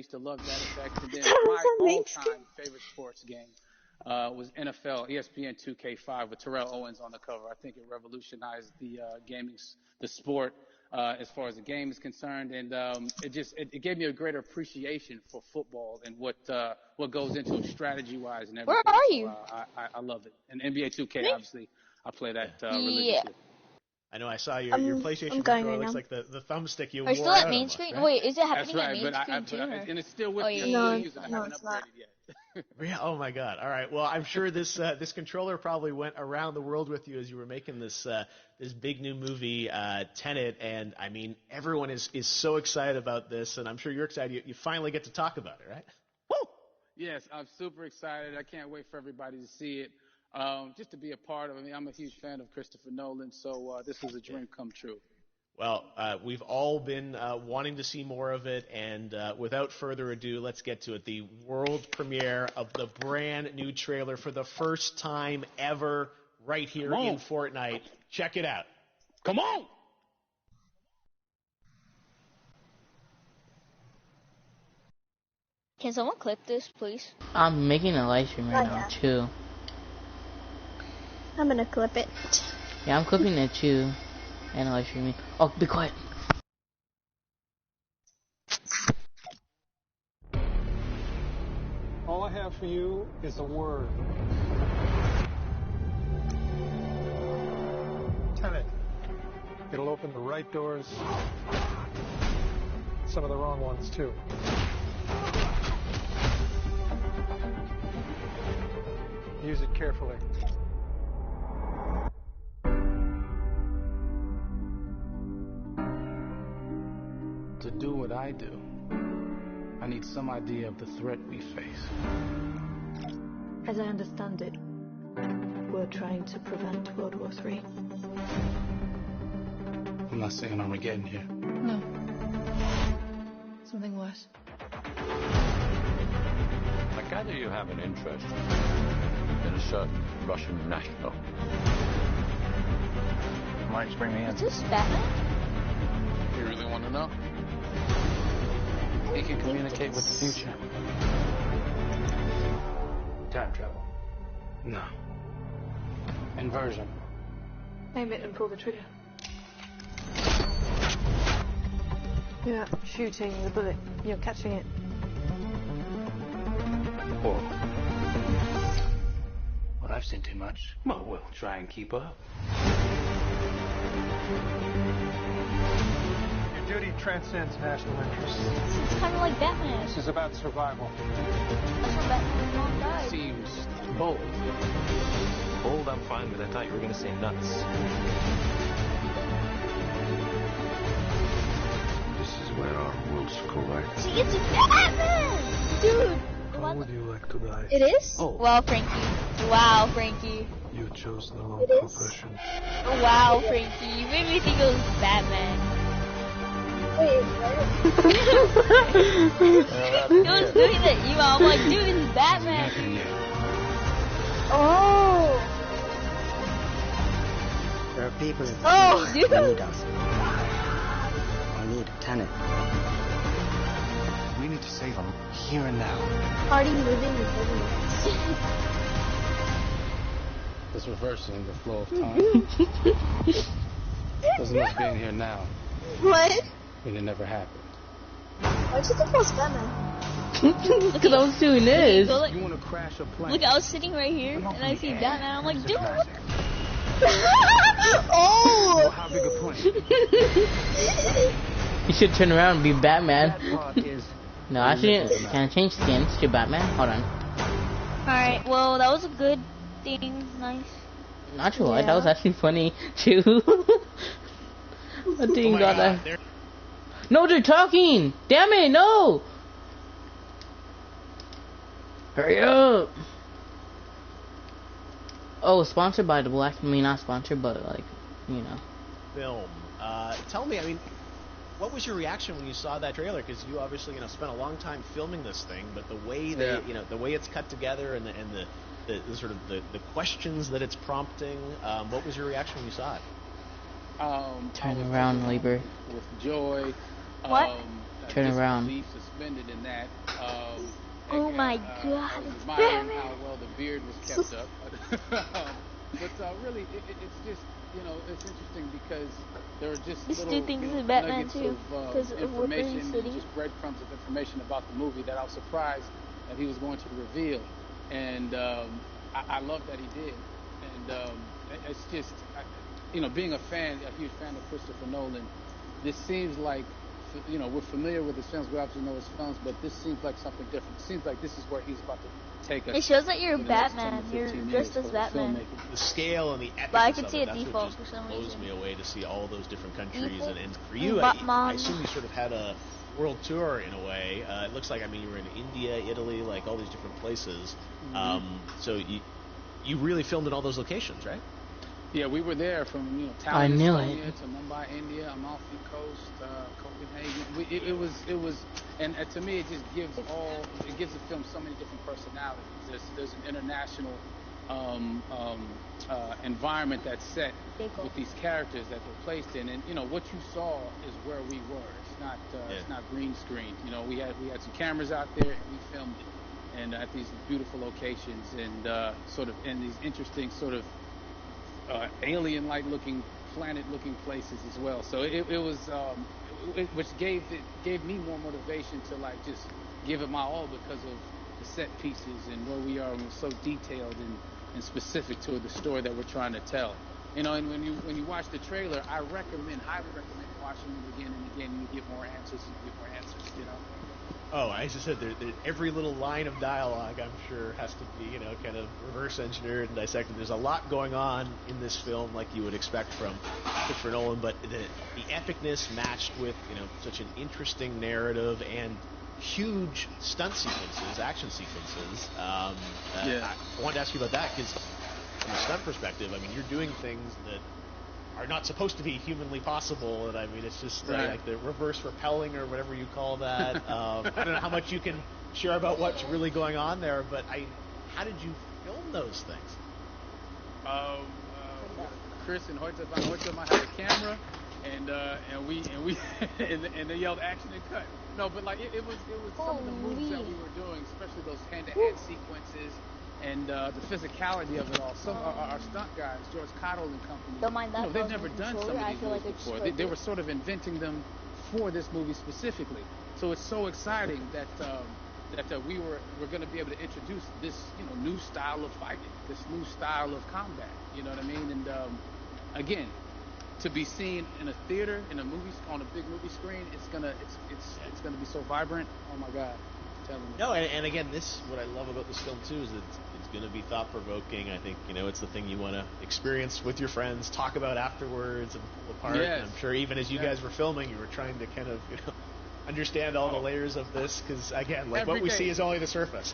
used to love that effect. And then my all-time favorite sports game was NFL, ESPN 2K5 with Terrell Owens on the cover. I think it revolutionized the the sport as far as the game is concerned, and it gave me a greater appreciation for football and what goes into it strategy-wise and everything. Where are you? So, I love it. And NBA 2K, obviously, I play that religiously. I know I saw your PlayStation controller. Looks like the thumbstick you wore. Are you still at main screen? Right? Wait, is it happening That's right, at main screen too? And it's still with me. No, I haven't upgraded yet. Yeah, oh my God! All right. Well, I'm sure this controller probably went around the world with you as you were making this big new movie, Tenet, and I mean everyone is so excited about this, and I'm sure you're excited. You finally get to talk about it, right? Woo! Yes, I'm super excited. I can't wait for everybody to see it. Just to be a part of it. I mean, I'm a huge fan of Christopher Nolan, so this is a dream come true. Well, we've all been wanting to see more of it, and without further ado, let's get to it. The world premiere of the brand new trailer for the first time ever right here in Fortnite. Check it out. Come on! Can someone clip this, please? I'm making a live stream right now, too. I'm gonna clip it. Yeah, I'm clipping it too. And live streaming. Oh, be quiet. All I have for you is a word. Tenet. It'll open the right doors. Some of the wrong ones, too. Use it carefully. To do what I do, I need some idea of the threat we face. As I understand it, we're trying to prevent World War III. I'm not saying Armageddon here. No. Something worse. I gather you have an interest in a certain Russian national. Mike's bring me in. Is this Batman? You really want to know? He can communicate with the future. Time travel. No. Inversion. Aim it and pull the trigger. You're not shooting the bullet, you're catching it. Well, I've seen too much. Well, we'll try and keep up. Your duty transcends national interests. It's kind of like Batman. This is about survival. That's what Batman's mom died. Seems bold. Bold, I'm fine with. I thought you were going to say nuts. This is where our worlds collide. See, it's Batman! Dude! How would you like to die? It is? Oh. Wow, Frankie. Wow, Frankie. You chose the wrong profession. Wow, Frankie. You made me think it was Batman. Wait, what? It was doing that you. I'm like, dude, it's Batman. Oh! There are people in Oh, dude! who need us. I need a Tenet. We need to save him here and now. Party moving is living. It's reversing the flow of time. Doesn't us being here now. What? I mean, it never happened. Why'd you think it was Batman? Because I was doing this. You want to crash a plane? Look, I was sitting right here, and I see Batman. I'm like, dude, what? Oh! Well, how big a plane? You should turn around and be Batman. No, actually, can I change skins to Batman? Hold on. Alright, well, that was a good thing. Nice. Not sure what, that was actually funny, too. I think got that. No, they're talking! Damn it, no! Hurry up! Oh, sponsored by the Black, I mean, not sponsored, but like, you know. Film. Tell me, I mean, what was your reaction when you saw that trailer? Because you obviously, spent a long time filming this thing, but the way they, the way it's cut together and the sort of the questions that it's prompting, what was your reaction when you saw it? Turn around, Lieber. With joy. What? turn around. disbelief suspended in that. Oh my God, I was it's admiring Batman. how well the beard was kept up. But really, it's just, it's interesting because there are just This little dude thinks it's Batman nuggets too, because of of where he's information and sitting. just breadcrumbs of information about the movie that I was surprised that he was going to reveal. And I love that he did. And it's just, being a huge fan of Christopher Nolan, this seems like, we're familiar with his films. We obviously know his films, but this seems like something different. It seems like this is where he's about to take us. It shows that you're for the next Batman. 10 to You're 15 dressed years as for Batman. filmmaking. The scale and the epicness But I could of see it, a that's default what for just some blows reason. me away to see all those different countries. Default? And for you, Batman. I assume you sort of had a world tour in a way. It looks like, you were in India, Italy, like all these different places. Mm-hmm. So you really filmed in all those locations, right? Yeah, we were there from I Tallinn, knew Estonia it. to Mumbai, India, Amalfi Coast, Copenhagen. It was, and to me, it gives the film so many different personalities. There's an international environment that's set with these characters that they're placed in, and what you saw is where we were. It's not green screen. We had some cameras out there and we filmed it, and at these beautiful locations and sort of in these interesting sort of alien-like looking, planet-looking places as well. So it was, which gave me more motivation to just give it my all because of the set pieces and where we are, and we're so detailed and specific to the story that we're trying to tell. And when you watch the trailer, I highly recommend watching it again and again. And you get more answers and you get more answers. Oh, as I said, every little line of dialogue, I'm sure, has to be, kind of reverse engineered and dissected. There's a lot going on in this film, like you would expect from Christopher Nolan, but the epicness matched with, such an interesting narrative and huge stunt sequences, action sequences. I wanted to ask you about that, because from a stunt perspective, you're doing things that are not supposed to be humanly possible, and it's just like the reverse rappelling or whatever you call that. I don't know how much you can share about what's really going on there, but how did you film those things? Chris and Hoytema had a camera, and we and they yelled action and cut. No, but it was some of the moves that we were doing, especially those hand-to-hand sequences. And the physicality of it all. Some our stunt guys, George Cottle and company, Don't mind that. they've never done some of these movies before. They were sort of inventing them for this movie specifically. So it's so exciting that we're going to be able to introduce this new style of fighting, this new style of combat. You know what I mean? And again, to be seen in a theater, in a movie, on a big movie screen, it's gonna be so vibrant. Oh my God. No, and again, what I love about this film too is it's going to be thought-provoking. I think it's the thing you want to experience with your friends, talk about afterwards, and pull apart. Yes. And I'm sure even as you guys were filming, you were trying to kind of understand all the layers of this, because again, what we see is only the surface.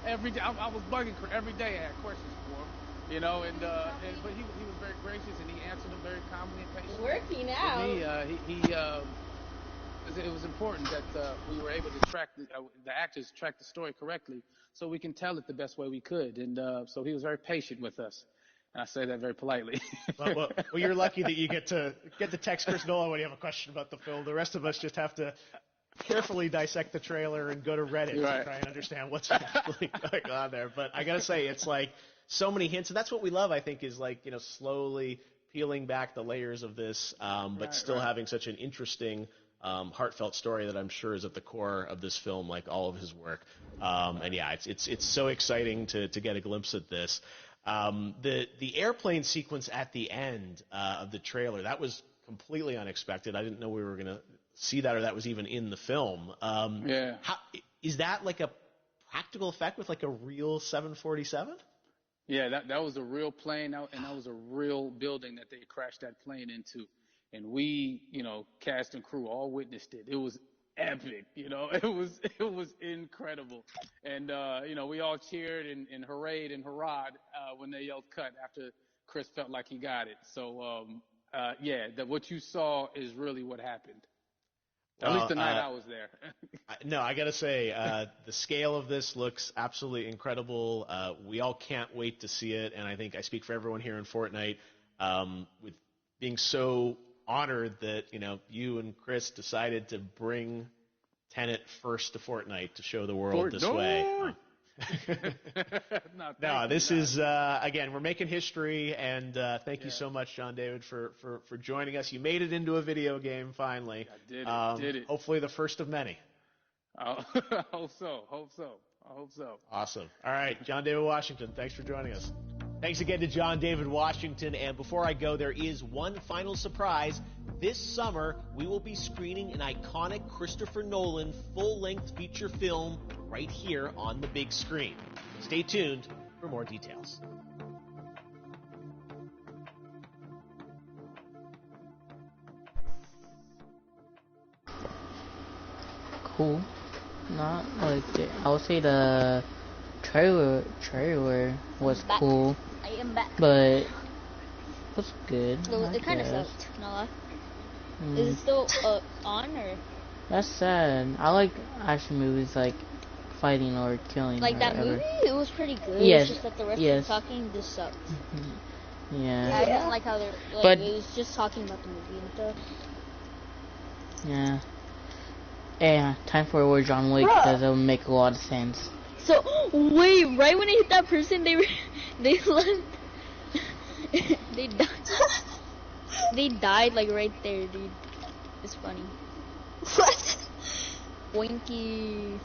Every day, I was bugging every day. I had questions for him, but he was very gracious and he answered them very calmly and patiently. Working out. It was important that we were able to track the actors track the story correctly, so we can tell it the best way we could. And so he was very patient with us. And I say that very politely. well, you're lucky that you get to text Chris Nolan when you have a question about the film. The rest of us just have to carefully dissect the trailer and go to Reddit to try and understand what's actually going on there. But I gotta say, it's so many hints, and that's what we love. I think is slowly peeling back the layers of this, but still having such an interesting, heartfelt story that I'm sure is at the core of this film, like all of his work. And yeah, it's so exciting to get a glimpse at this. The airplane sequence at the end of the trailer, that was completely unexpected. I didn't know we were going to see that, or that was even in the film. Is that like a practical effect with a real 747? Yeah, that was a real plane, and that was a real building that they crashed that plane into. And we, cast and crew all witnessed it. It was epic, it was incredible. And, we all cheered and hurrayed and hurrahed when they yelled cut after Chris felt like he got it. So, what you saw is really what happened. At least the night I was there. No, I got to say, the scale of this looks absolutely incredible. We all can't wait to see it. And I think I speak for everyone here in Fortnite, with being so honored that you and Chris decided to bring Tenet first to Fortnite to show the world this way. No, this is again, we're making history, and thank you so much, John David, for joining us. You made it into a video game finally. I did it. Hopefully the first of many. I hope so. Awesome. All right, John David Washington, thanks for joining us. Thanks again to John David Washington. And before I go, there is one final surprise. This summer, we will be screening an iconic Christopher Nolan full-length feature film right here on the big screen. Stay tuned for more details. Cool. Not like I would say the trailer was cool. I am back. But it was good. It kind of sucked. No lie. Is it still on or? That's sad. I like action movies like fighting or killing. Like or that whatever. movie, it was pretty good. Yes. It's just that the rest of the talking just sucked. Yeah. I didn't like how they're like. But it was just talking about the movie and stuff. yeah. Yeah. Time for a word, John Wick, because it will make a lot of sense. So wait, right when I hit that person, they left. They died. They died like right there, dude. It's funny. What? Boinky.